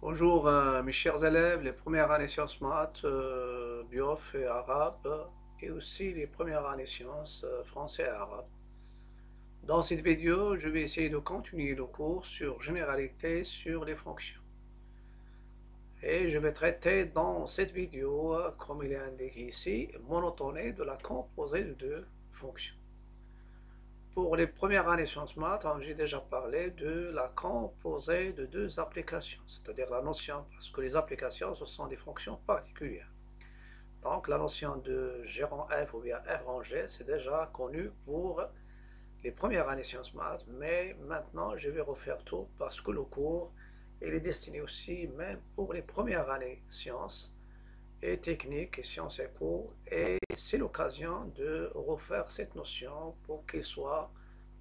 Bonjour mes chers élèves, les premières années sciences maths, biof et arabe, et aussi les premières années sciences français et arabe. Dans cette vidéo, je vais essayer de continuer le cours sur généralité sur les fonctions. Et je vais traiter dans cette vidéo, comme il est indiqué ici, monotonie de la composée de deux fonctions. Pour les premières années sciences maths, j'ai déjà parlé de la composée de deux applications, c'est-à-dire la notion, parce que les applications, ce sont des fonctions particulières. Donc la notion de gérant f ou bien f rangé, c'est déjà connu pour les premières années sciences maths, mais maintenant je vais refaire tout parce que le cours il est destiné aussi même pour les premières années sciences et techniques et sciences éco, et c'est l'occasion de refaire cette notion pour qu'elle soit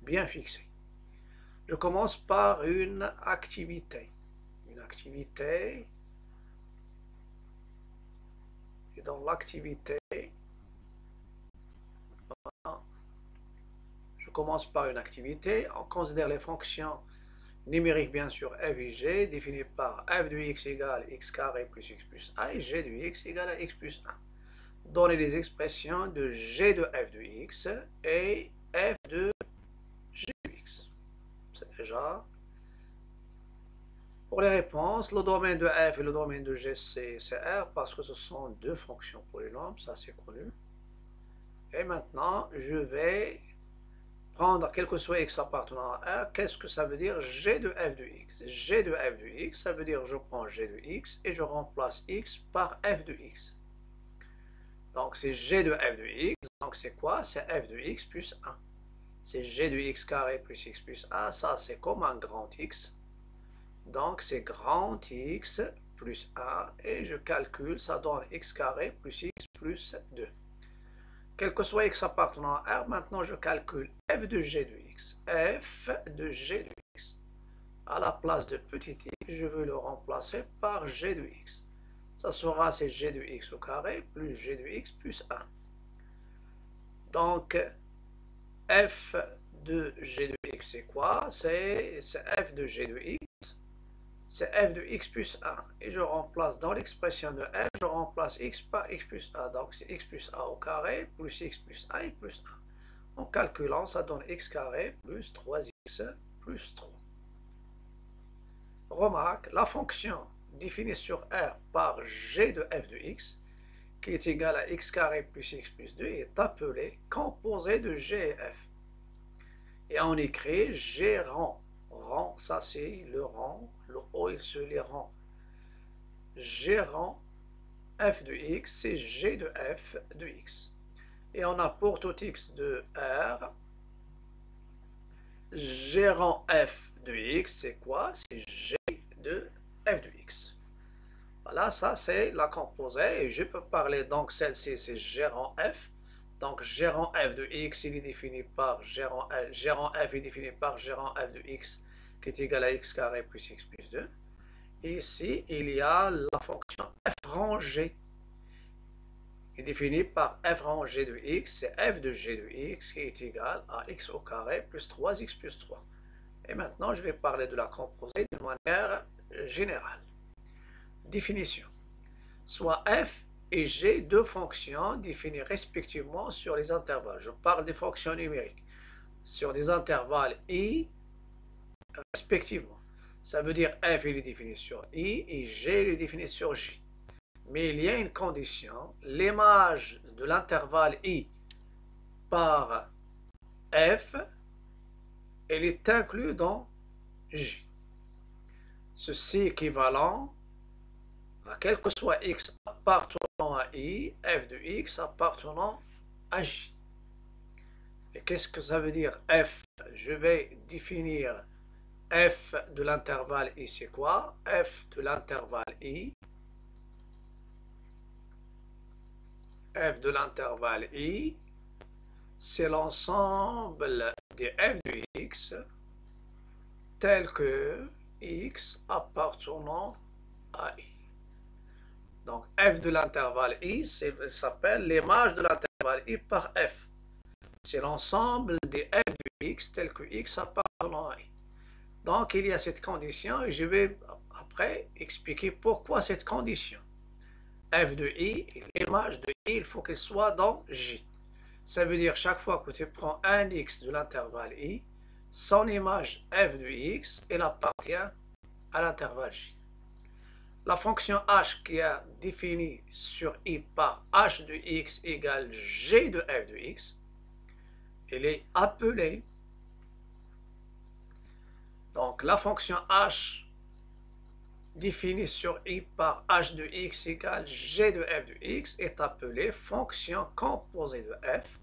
bien fixée. Je commence par une activité. Une activité, et dans l'activité, je commence par une activité. On considère les fonctions numériques, bien sûr, f et g, définies par f de x égale x carré plus x plus 1 et g de x égale à x plus 1. Donner les expressions de g de f de x et f de g de x. C'est déjà. Pour les réponses, le domaine de f et le domaine de g, c'est R parce que ce sont deux fonctions polynômes, ça c'est connu. Et maintenant, je vais prendre quel que soit x appartenant à R. Qu'est-ce que ça veut dire g de f de x? G de f de x, ça veut dire je prends g de x et je remplace x par f de x. Donc c'est g de f de x, donc c'est quoi? C'est f de x plus 1. C'est g de x carré plus x plus 1, ça c'est comme un grand x. Donc c'est grand x plus 1 et je calcule, ça donne x carré plus x plus 2. Quel que soit x appartenant à R, maintenant je calcule f de g de x. F de g de x. À la place de petit x, je vais le remplacer par g de x. Ça sera c'est g de x au carré plus g de x plus 1. Donc f de g de x c'est quoi? C'est f de g de x. C'est f de x plus 1. Et je remplace dans l'expression de f, je remplace x par x plus 1. Donc c'est x plus 1 au carré plus x plus 1 et plus 1. En calculant, ça donne x carré plus 3x plus 3. Remarque, la fonction définie sur R par g de f de x, qui est égale à x carré plus x plus 2, est appelée composée de g et f. Et on écrit g rang. Rang, ça c'est le rang, le O c'est les rangs. G rang f de x, c'est g de f de x. Et on a pour tout x de R, g rang f de x, c'est quoi? C'est g de f de x. Voilà, ça c'est la composée. Et je peux parler, donc celle-ci c'est g rang f. Donc g rang f de x, il est défini par g rang f est défini par g rang f de x, qui est égal à x carré plus x plus 2. Et ici, il y a la fonction f rangée, qui est définie par f rangée de x, c'est f de g de x, qui est égal à x au carré plus 3x plus 3. Et maintenant, je vais parler de la composée de manière générale. Définition. Soit f et g, deux fonctions définies respectivement sur les intervalles. Je parle des fonctions numériques. Sur des intervalles i respectivement. Ça veut dire f il est défini sur i et g il est défini sur j. Mais il y a une condition, l'image de l'intervalle i par f, elle est inclue dans j. Ceci est équivalent à quel que soit x appartenant à i, f de x appartenant à j. Et qu'est-ce que ça veut dire f? Je vais définir f de l'intervalle i, c'est quoi? F de l'intervalle i, f de l'intervalle i, c'est l'ensemble des f de x tel que x appartenant à i. Donc f de l'intervalle i s'appelle l'image de l'intervalle i par f. C'est l'ensemble des f de x tel que x appartenant à i. Donc il y a cette condition et je vais après expliquer pourquoi cette condition. F de I, l'image de I, il faut qu'elle soit dans J. Ça veut dire chaque fois que tu prends un X de l'intervalle I, son image F de X, elle appartient à l'intervalle J. La fonction h qui est définie sur I par h de x égale g de f de x, elle est appelée, donc la fonction h définie sur I par h de x égale g de f de x est appelée fonction composée de f,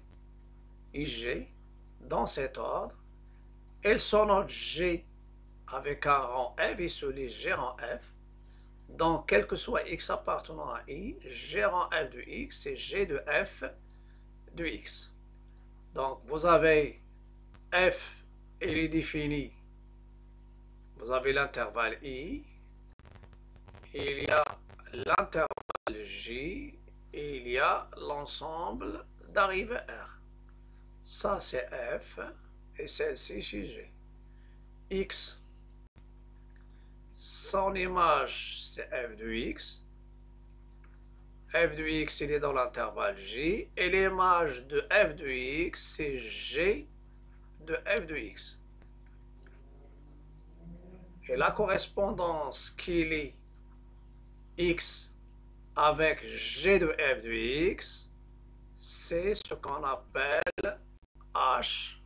ig, dans cet ordre. Elle se note g avec un rang f et se lit g rang f. Donc, quel que soit x appartenant à I, g rang f de x, c'est g de f de x. Donc, vous avez f, il est défini. Vous avez l'intervalle I, il y a l'intervalle J, et il y a l'ensemble d'arrivée R. Ça, c'est f, et celle-ci, c'est g. X, son image, c'est f de x. F de x, il est dans l'intervalle J. Et l'image de f de x, c'est g de f de x. Et la correspondance qui lie x avec g de f de x, c'est ce qu'on appelle h.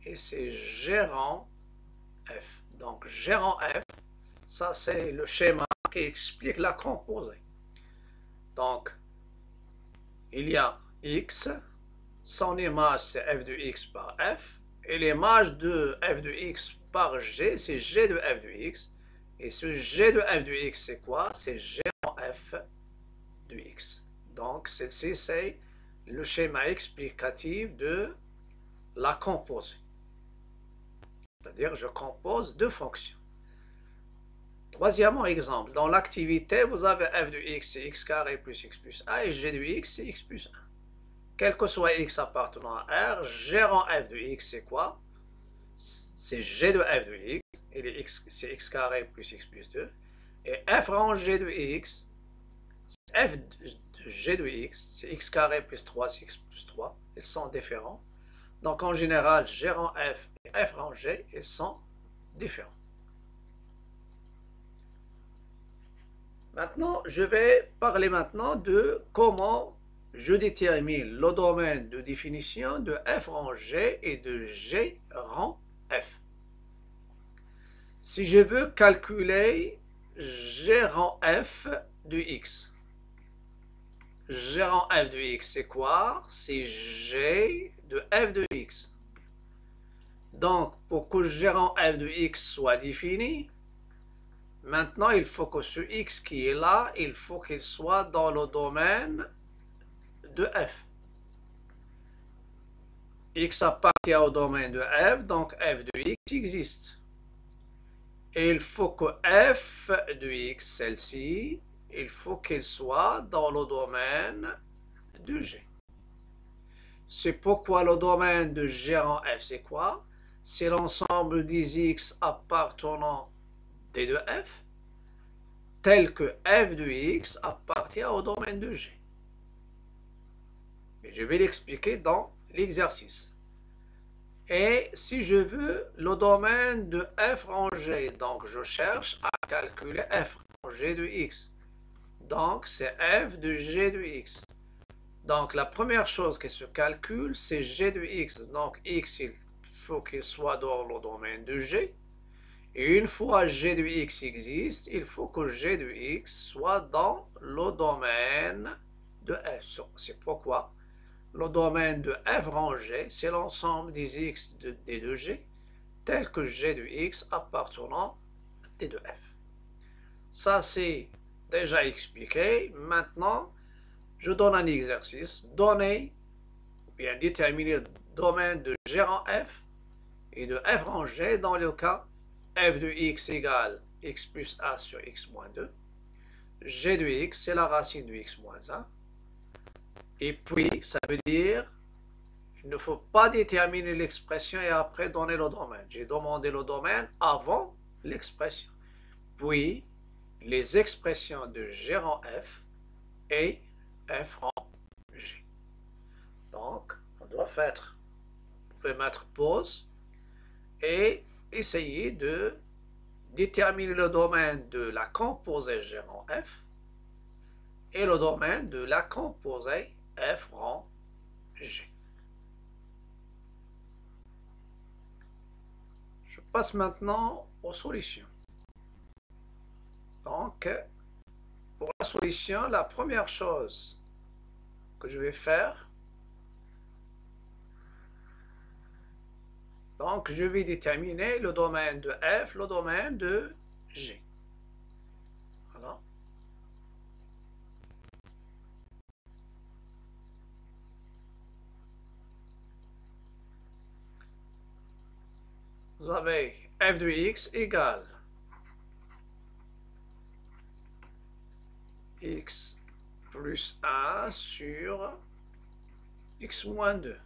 Et c'est g rang f. Donc, g rang f, ça c'est le schéma qui explique la composée. Donc, il y a x, son image c'est f de x par f, et l'image de f de x par g, c'est g de f de x. Et ce g de f de x, c'est quoi? C'est g en f de x. Donc, celle-ci, c'est le schéma explicatif de la composée. C'est-à-dire, je compose deux fonctions. Troisièmement exemple, dans l'activité, vous avez f de x, c'est x carré plus x plus 1, et g de x, c'est x plus 1. Quel que soit x appartenant à R, g rang f de x, c'est quoi? C'est g de f de x, et c'est x carré plus x plus 2. Et f rang g de x, f de g de x, c'est x carré plus 3, c'est x plus 3. Ils sont différents. Donc en général, g rang f et f rang g, ils sont différents. Maintenant, je vais parler maintenant de comment je détermine le domaine de définition de f rang g et de g rang f. Si je veux calculer g rang f de x, g rang f de x, c'est quoi? C'est g de f de x. Donc, pour que g rang f de x soit défini, maintenant, il faut que ce x qui est là, il faut qu'il soit dans le domaine de f. X appartient au domaine de f, donc f de x existe. Et il faut que f de x, celle-ci, il faut qu'elle soit dans le domaine de g. C'est pourquoi le domaine de g en f, c'est quoi? C'est l'ensemble des x appartenant d de f, tel que f de x appartient au domaine de g. Et je vais l'expliquer dans l'exercice. Et si je veux le domaine de f rang g, donc je cherche à calculer f rang g de x. Donc c'est f de g de x. Donc la première chose qui se calcule, c'est g de x. Donc x, il faut qu'il soit dans le domaine de g. Et une fois g de x existe, il faut que g de x soit dans le domaine de f. C'est pourquoi le domaine de f rang g, c'est l'ensemble des x de d de g, tel que g de x appartenant à d de f. Ça, c'est déjà expliqué. Maintenant, je donne un exercice. Donner, ou bien déterminer le domaine de g rang f et de f rang g dans le cas f de x égale x plus 1 sur x moins 2. G de x, c'est la racine de x moins 1. Et puis, ça veut dire, il ne faut pas déterminer l'expression et après donner le domaine. J'ai demandé le domaine avant l'expression. puis les expressions de G rang F et F rang G. Donc, on doit faire, vous pouvez mettre pause et essayer de déterminer le domaine de la composée G rang F et le domaine de la composée F rang G. Je passe maintenant aux solutions. Donc, pour la solution, la première chose que je vais faire, donc je vais déterminer le domaine de F, le domaine de G. Voilà. Vous avez f de x égale x plus 1 sur x moins 2.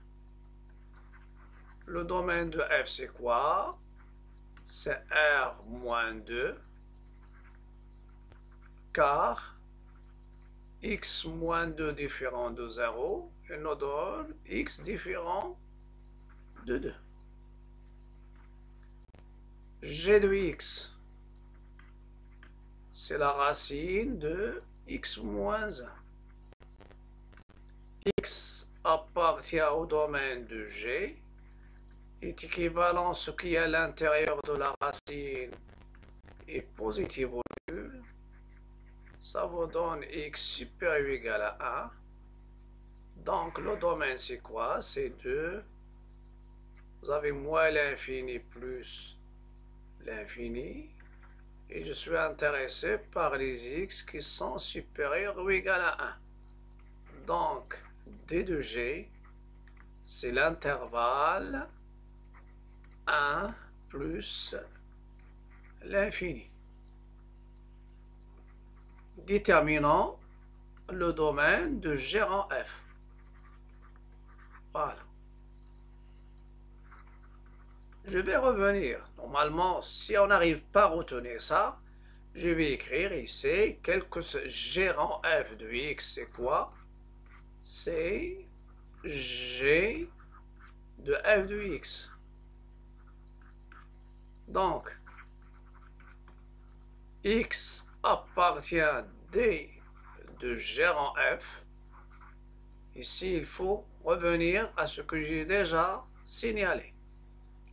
Le domaine de f, c'est quoi? C'est r moins 2, car x moins 2 différent de 0, et nous donne x différent de 2. G de x, c'est la racine de x moins 1. X appartient au domaine de G, est équivalent à ce qui est à l'intérieur de la racine est positif ou nul. Ça vous donne x supérieur ou égal à 1. Donc le domaine c'est quoi? C'est 2. Vous avez moins l'infini plus l'infini. Et je suis intéressé par les x qui sont supérieurs ou égal à 1. Donc, d de g, c'est l'intervalle 1 plus l'infini. Déterminons le domaine de g en f. Voilà. Je vais revenir. Normalement, si on n'arrive pas à retenir ça, je vais écrire ici quelque chose. G en f de x, c'est quoi? C'est g de f de x. Donc, x appartient d de g en f. Ici, il faut revenir à ce que j'ai déjà signalé.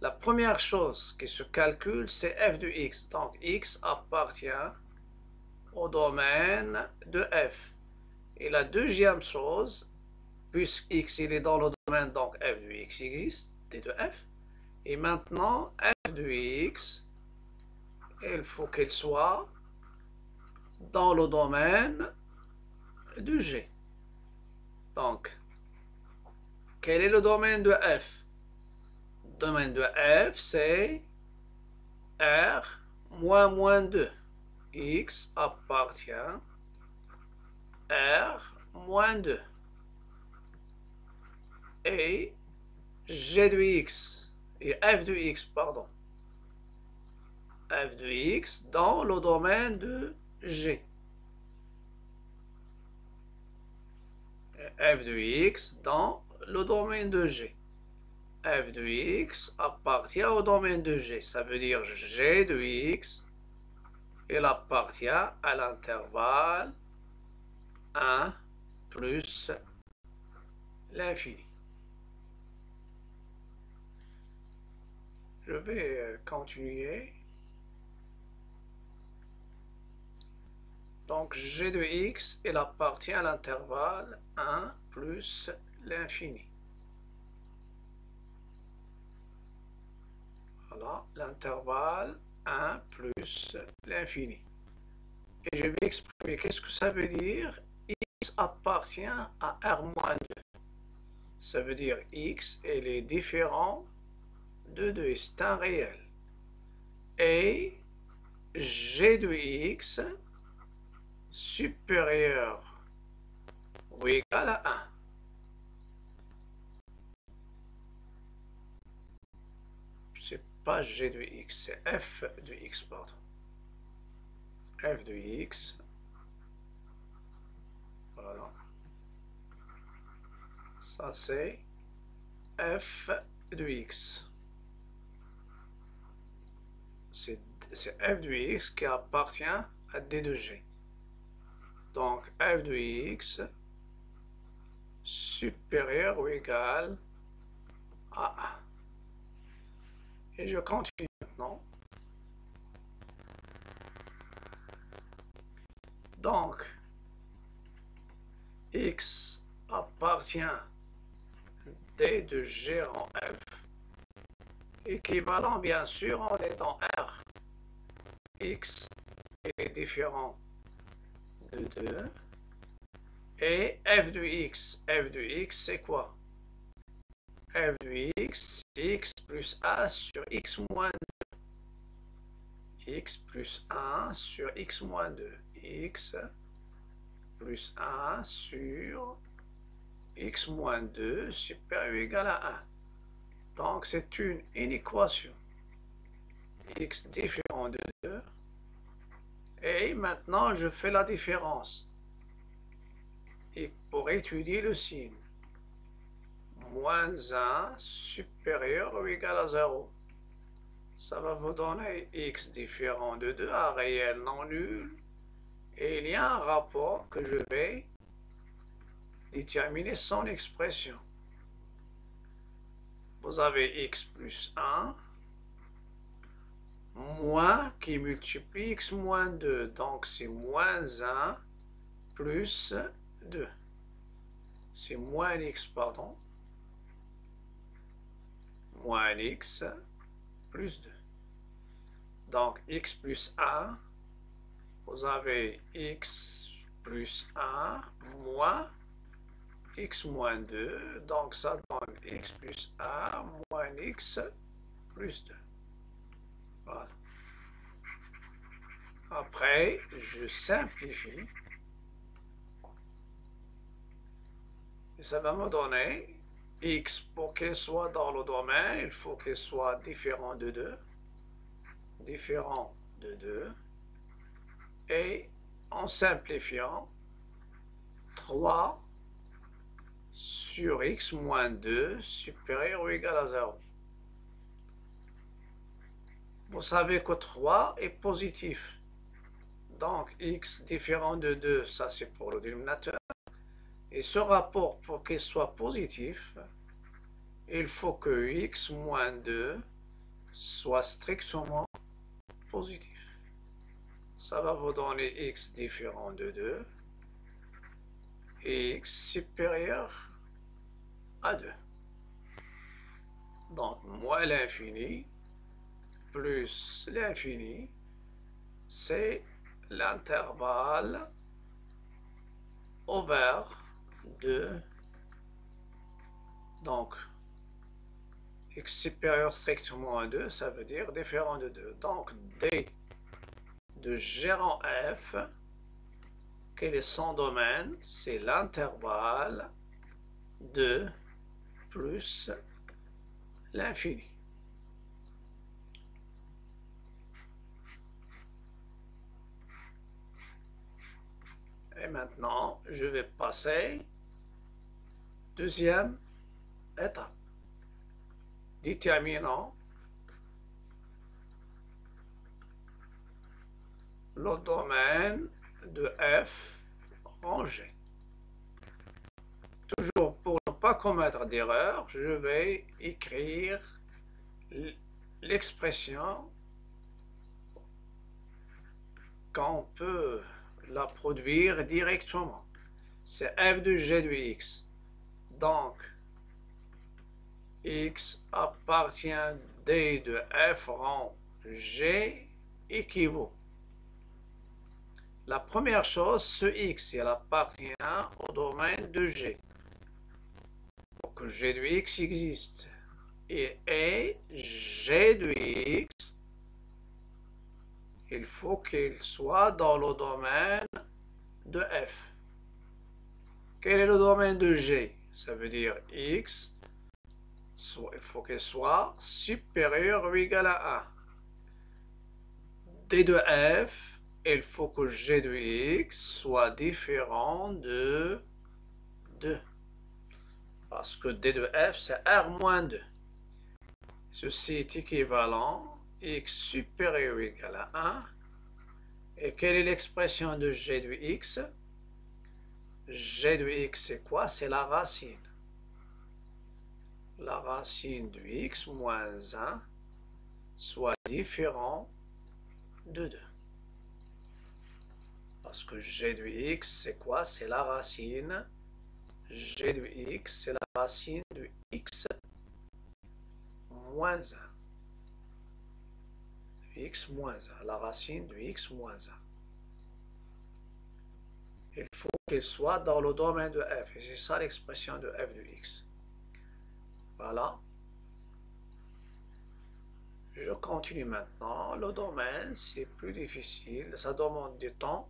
La première chose qui se calcule, c'est f de x. Donc, x appartient au domaine de f. Et la deuxième chose, puisque x il est dans le domaine, donc f de x existe, d de f. Et maintenant, f de x, il faut qu'elle soit dans le domaine de g. Donc, quel est le domaine de f? Le domaine de f, c'est r moins 2. X appartient r moins 2. Et g de x, et f de x, pardon. F de x dans le domaine de g. F de x dans le domaine de g. F de x appartient au domaine de g. Ça veut dire g de x, il appartient à l'intervalle 1 plus l'infini. Je vais continuer. Donc g de x, il appartient à l'intervalle 1 plus l'infini. Voilà, l'intervalle 1 plus l'infini. Et je vais exprimer qu'est-ce que ça veut dire. X appartient à R moins 2. Ça veut dire x, il est différent de 2, c'est un réel. Et g de x supérieur ou égal à 1. C'est pas g de x, c'est f de x, pardon. f de x, voilà, ça c'est f de x. C'est f de x qui appartient à d de g. Donc f de x supérieur ou égal à 1. Et je continue maintenant. Donc, x appartient d de g en f, équivalent bien sûr, on est dans R. X est différent de 2. Et f de x c'est quoi? F de x, c'est x plus 1 sur x moins 2. X plus 1 sur x moins 2. X plus 1 sur x moins 2 supérieur ou égal à 1. Donc c'est une inéquation. X différent de 2. Et maintenant je fais la différence. Et pour étudier le signe, moins 1 supérieur ou égal à 0. Ça va vous donner x différent de 2 à réel non nul. Et il y a un rapport que je vais déterminer son expression. Vous avez x plus 1 moins qui multiplie x moins 2. Donc c'est moins 1 plus 2. C'est moins x, pardon. Moins x plus 2. Donc x plus 1, vous avez x plus 1 moins x moins 2. Donc ça donne x plus 1 moins x plus 2. Voilà. Après, je simplifie. Et ça va me donner x, pour qu'elle soit dans le domaine, il faut qu'elle soit différent de 2. Différent de 2. Et en simplifiant, 3 sur x moins 2 supérieur ou égal à 0. Vous savez que 3 est positif. Donc x différent de 2, ça c'est pour le dénominateur. Et ce rapport, pour qu'il soit positif, il faut que x moins 2 soit strictement positif. Ça va vous donner x différent de 2 et x supérieur à 2. Donc moins l'infini plus l'infini, c'est l'intervalle ouvert de, donc x supérieur strictement à 2, ça veut dire différent de 2. Donc d de gérant f, quel est son domaine? C'est l'intervalle 2 plus l'infini. Et maintenant, je vais passer deuxième étape. Déterminant le domaine de f rangé. Toujours pour ne pas commettre d'erreur, je vais écrire l'expression qu'on peut la produire directement. C'est f de g de x. Donc, x appartient d de f rang g équivaut. La première chose, ce x, il appartient au domaine de g. Pour que g de x existe. Et g de x, il faut qu'il soit dans le domaine de f. Quel est le domaine de g? Ça veut dire x, il faut qu'il soit supérieur ou égal à 1. d de f il faut que g de x soit différent de 2. Parce que d de f, c'est r moins 2. Ceci est équivalent x supérieur ou égal à 1. Et quelle est l'expression de g de x? G de x, c'est quoi? C'est la racine. La racine de x moins 1 soit différent de 2. Parce que g de x, c'est quoi? C'est la racine. G de x, c'est la racine de x moins 1. X moins 1, la racine de x moins 1. Il faut qu'il soit dans le domaine de f. Et c'est ça l'expression de f de x. Voilà. Je continue maintenant. Le domaine, c'est plus difficile. Ça demande du temps.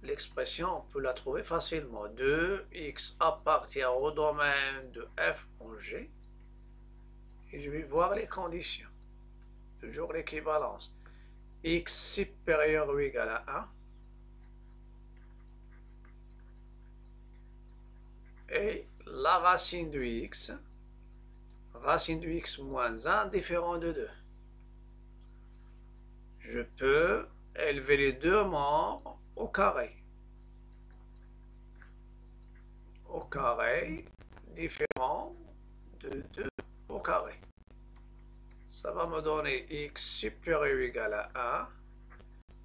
L'expression, on peut la trouver facilement. 2x appartient au domaine de f en g. Et je vais voir les conditions. Toujours l'équivalence. X supérieur ou égal à 1. Et la racine de x, racine de x moins 1, différent de 2. Je peux élever les deux membres au carré. Au carré, différent de 2 au carré. Ça va me donner x supérieur ou égal à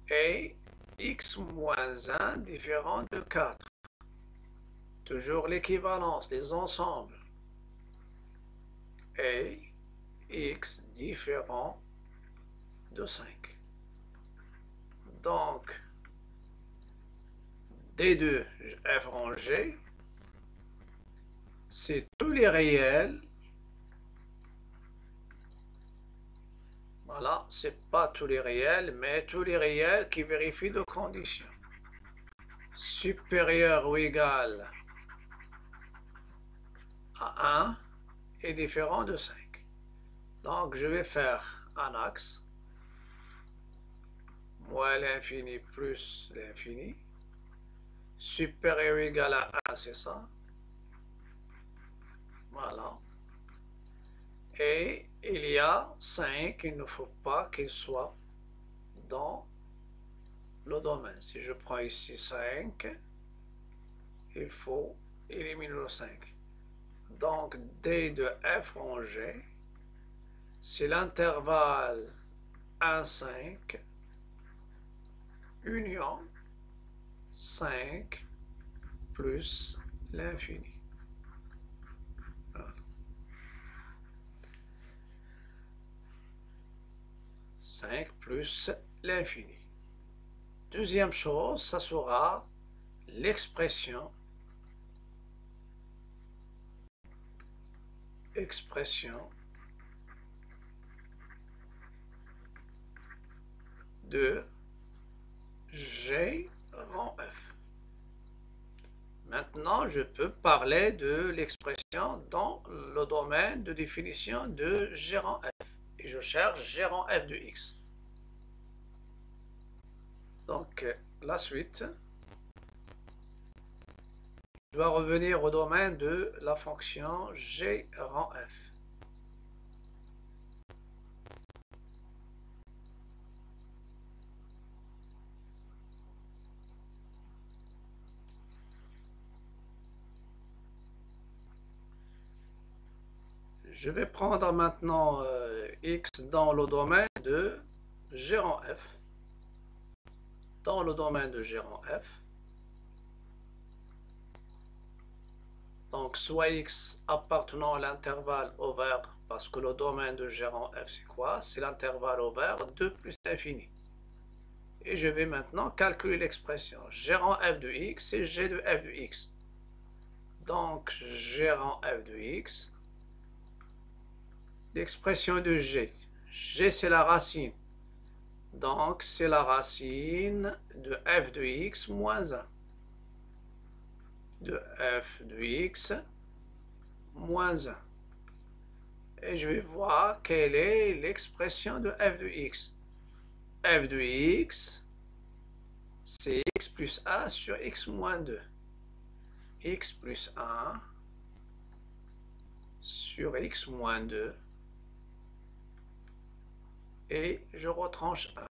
1 et x moins 1 différent de 4. Toujours l'équivalence des ensembles. Et x différent de 5. Donc, D2 f en g, c'est tous les réels. Voilà, c'est pas tous les réels, mais tous les réels qui vérifient deux conditions. Supérieur ou égal à 1 est différent de 5. Donc, je vais faire un axe. Moins l'infini plus l'infini. Supérieur ou égal à 1, c'est ça. Voilà. Et il y a 5, il ne faut pas qu'il soit dans le domaine. Si je prends ici 5, il faut éliminer le 5. Donc, D de f en g, c'est l'intervalle 1, 5, union 5 plus l'infini. Voilà. 5 plus l'infini. Deuxième chose, ça sera l'expression de g rang f. Maintenant, je peux parler de l'expression dans le domaine de définition de g rang f. Et je cherche g rang f de x. Donc, la suite, je dois revenir au domaine de la fonction g rang f. Je vais prendre maintenant x dans le domaine de g rang f. Dans le domaine de g rang f. Donc, soit x appartenant à l'intervalle ouvert, parce que le domaine de g rang f, c'est quoi? C'est l'intervalle ouvert 2 plus l'infini. Et je vais maintenant calculer l'expression. G rang f de x, c'est g de f de x. Donc, g rang f de x, l'expression de g. G, c'est la racine. Donc, c'est la racine de f de x moins 1. De f de x moins 1. Et je vais voir quelle est l'expression de f de x. f de x, c'est x plus 1 sur x moins 2. X plus 1 sur x moins 2. Et je retranche 1.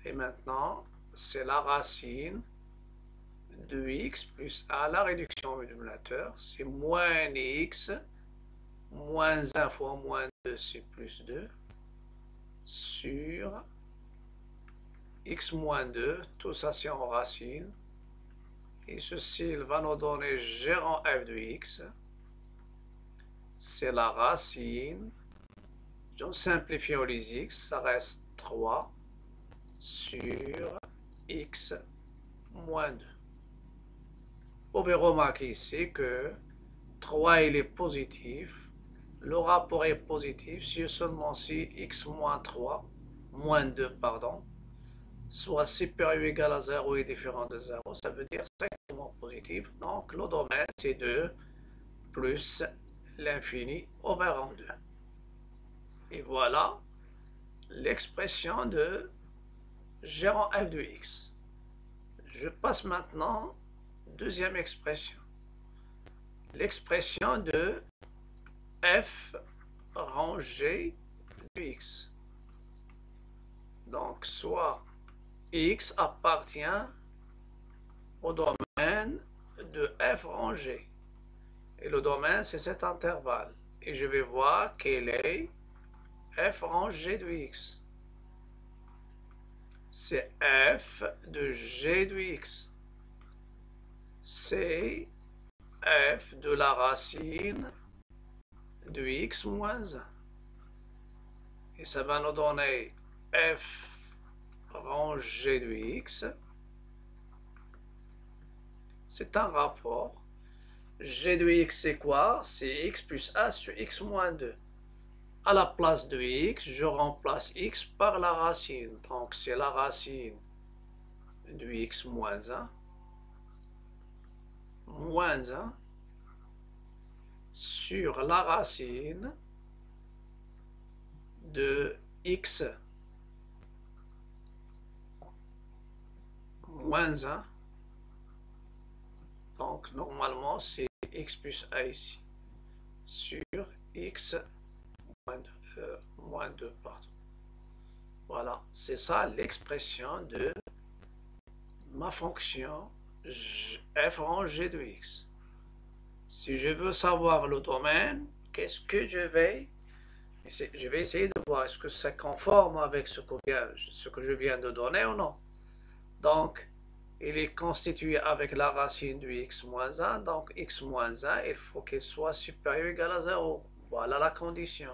Et maintenant, c'est la racine de x plus 1, la réduction au dénominateur, c'est moins x, moins 1 fois moins 2, c'est plus 2, sur x moins 2, tout ça c'est en racine, et ceci il va nous donner gérant f de x, c'est la racine, en simplifiant les x, ça reste 3 sur x moins 2. Vous pouvez remarquer ici que 3 il est positif, le rapport est positif si seulement si x moins 3, moins 2 pardon, soit supérieur ou égal à 0 et différent de 0, ça veut dire strictement positif, donc le domaine c'est 2 plus l'infini over en 2. Et voilà l'expression de gérant f de x. Je passe maintenant deuxième expression. L'expression de f rangé de x. Donc, soit x appartient au domaine de f rangé. Et le domaine, c'est cet intervalle. Et je vais voir quel est f rangé de x. C'est f de g de x. C'est f de la racine de x moins 1. Et ça va nous donner f rangé de x. C'est un rapport. G de x, c'est quoi? C'est x plus 1 sur x moins 2. À la place de x, je remplace x par la racine. Donc, c'est la racine de x moins 1. Moins 1 sur la racine de x moins 1. Donc, normalement, c'est x plus 1 ici. Sur x moins 2, pardon. Voilà, c'est ça l'expression de ma fonction f rangé de x. Si je veux savoir le domaine, qu'est-ce que je vais essayer de voir est-ce que c'est conforme avec ce que je viens de donner ou non. Donc, il est constitué avec la racine de x moins 1, donc x moins 1, il faut qu'il soit supérieur ou égal à 0. Voilà la condition.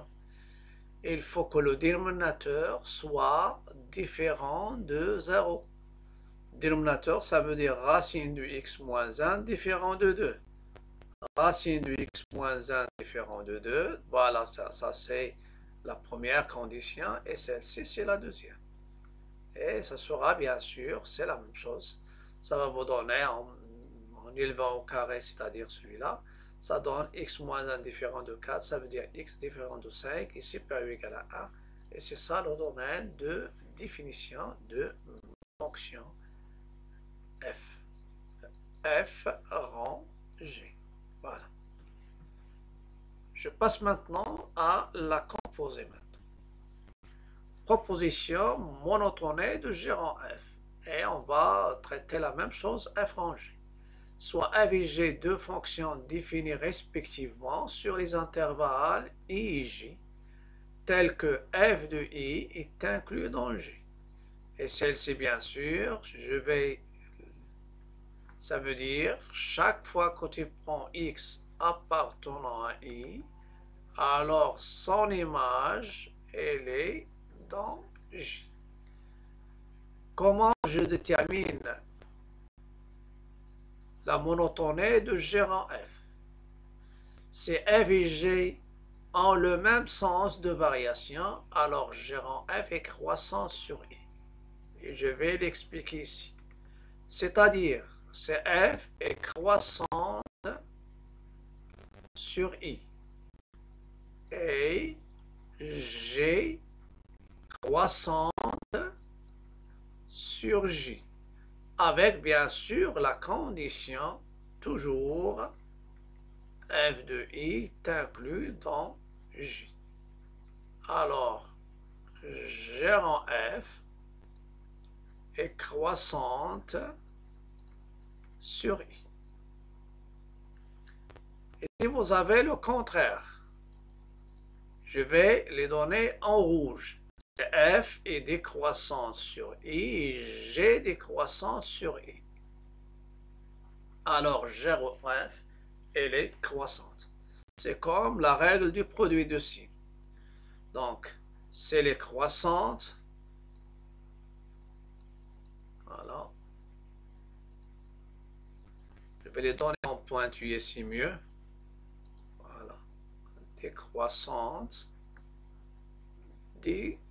Il faut que le dénominateur soit différent de 0. Dénominateur, ça veut dire racine de x moins 1 différent de 2. Racine de x moins 1 différent de 2. Voilà, ça c'est la première condition et celle-ci, c'est la deuxième. Et ça sera bien sûr, c'est la même chose. Ça va vous donner en élevant au carré, c'est-à-dire celui-là, ça donne x moins 1 différent de 4, ça veut dire x différent de 5 et supérieur ou égal à 1. Et c'est ça le domaine de définition de fonction f. f rangé. Voilà. Je passe maintenant à la composée maintenant. Proposition monotonée de gérant f. Et on va traiter la même chose f rangé. Soit f et g, deux fonctions définies respectivement sur les intervalles i et j, telles que f de i est inclus dans g. Et celle-ci, bien sûr, ça veut dire, chaque fois que tu prends x appartenant à i, alors son image, elle est dans j. Comment je détermine la monotonie de gérant f? Si f et g ont le même sens de variation, alors gérant f est croissant sur i. Et je vais l'expliquer ici. C'est-à-dire, c'est f est croissante sur i. Et g croissante sur J, avec bien sûr la condition toujours f de i est inclus dans J. Alors, gérant f est croissante sur i. Et si vous avez le contraire, je vais les donner en rouge. F est décroissante sur i et g décroissante sur i. Alors, gérant f, elle est croissante. C'est comme la règle du produit de signes. Donc, c'est les croissantes. Voilà. Je vais les donner en pointillé, c'est mieux. Voilà. Décroissante. Décroissante.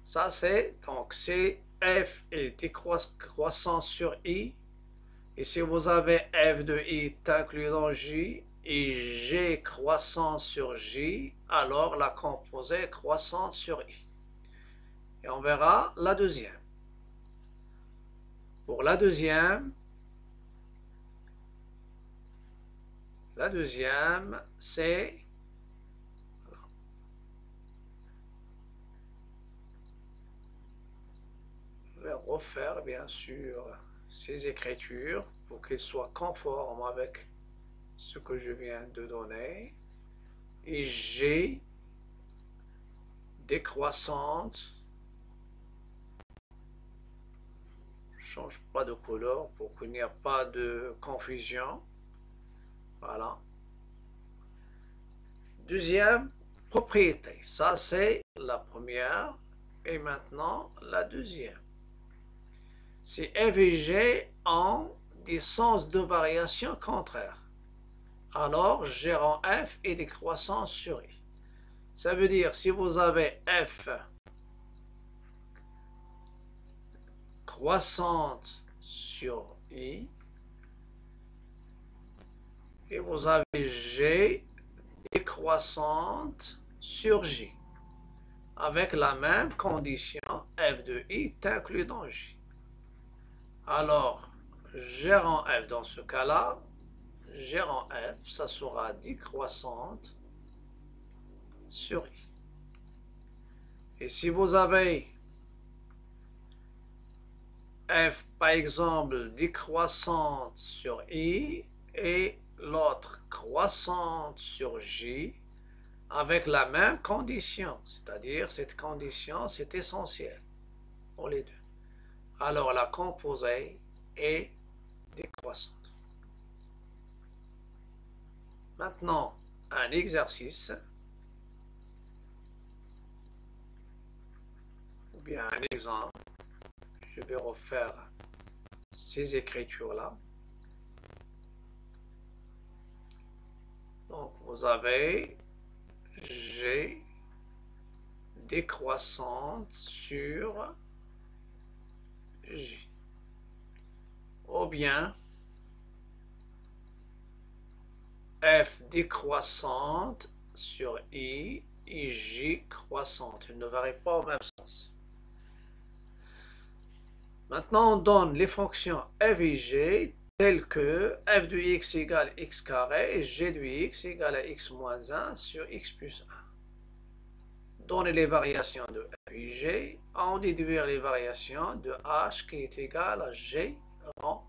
Ça, c'est, donc, c'est f est décroissant sur i. Et si vous avez f de i inclus dans j, et g croissant sur j, alors la composée est croissante sur i. Et on verra la deuxième. Pour la deuxième, c'est je vais refaire bien sûr ces écritures pour qu'elles soient conformes avec ce que je viens de donner. Et G décroissante, je ne change pas de couleur pour qu'il n'y ait pas de confusion. Voilà. Deuxième propriété, ça c'est la première et maintenant la deuxième. Si f et g ont des sens de variation contraires, alors gérant f est décroissant sur i. Ça veut dire si vous avez f croissante sur i et vous avez g décroissante sur j, avec la même condition f de i est inclus dans j. Alors, gérant f dans ce cas-là, gérant f, ça sera décroissante sur i. Et si vous avez f, par exemple, décroissante sur i et l'autre croissante sur j, avec la même condition, c'est-à-dire cette condition, c'est essentiel pour les deux. Alors la composée est décroissante. Maintenant, un exercice, ou bien un exemple. Je vais refaire ces écritures-là. Donc, vous avez G décroissante sur J. Ou bien F décroissante sur I et J croissante. Ils ne varient pas au même sens. Maintenant, on donne les fonctions f et g telles que f de x égale x carré et g de x égale à x moins 1 sur x plus 1. Donner les variations de f et g, en déduire les variations de h qui est égal à g rang